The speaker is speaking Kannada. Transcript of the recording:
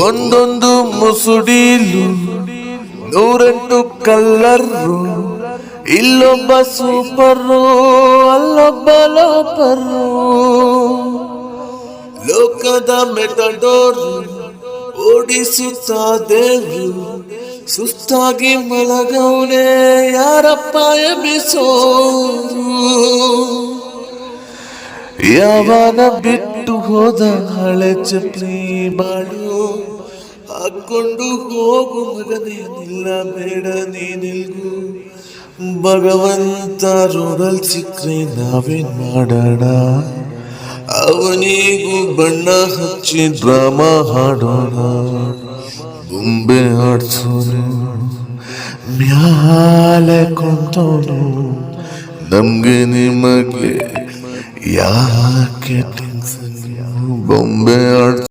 ಒಂದೊಂದು ಮುಸುಡಿಲು ನೂರೆಂಟು ಕಲ್ಲರು, ಇಲ್ಲೊಬ್ಬ ಸೂಪರು ಅಲ್ಲೊಬ್ಬ ಲೋಪರು. ಲೋಕದ ಮೆಟಡೋರು ಓಡಿಸುತ್ತಾ ದೇವ್ರು, ಸುಸ್ತಾಗಿ ಮಲಗವನೆ ಯಾರಪ್ಪ ಎಬ್ಬಿಸೋರು. ಯಾವನ ಬಿಟ್ಟು ಹೋದ ಹಳೆ ಚಪ್ಲಿ ಬಾಳು, ಹಾಕೊಂಡು ಹೋಗು ಮಗನೇ ನಿಲ್ಲಬೇಡ ನೀನಿಲ್ಗು. ಭಗವಂತ ರೋಡಲ್ ಸಿಕ್ಕ್ರೆ ನಾವೇನ್ ಮಾಡೋಣ, ಅವನಿಗೂ ಬಣ್ಣ ಹಚ್ಚಿ ಡ್ರಾಮಾ ಹಾಡೋಣ. ಬೊಂಬೆ ಆಡ್ಸೋನು ಮ್ಯಾಲೆ ಕುಂತೋನು, ನಮ್ಗೆ ನಿಮಗೆ ಯಾಕೆ ಟೆನ್ಷನ್. ಬೊಂಬೆ ಆಡ್ಸೋ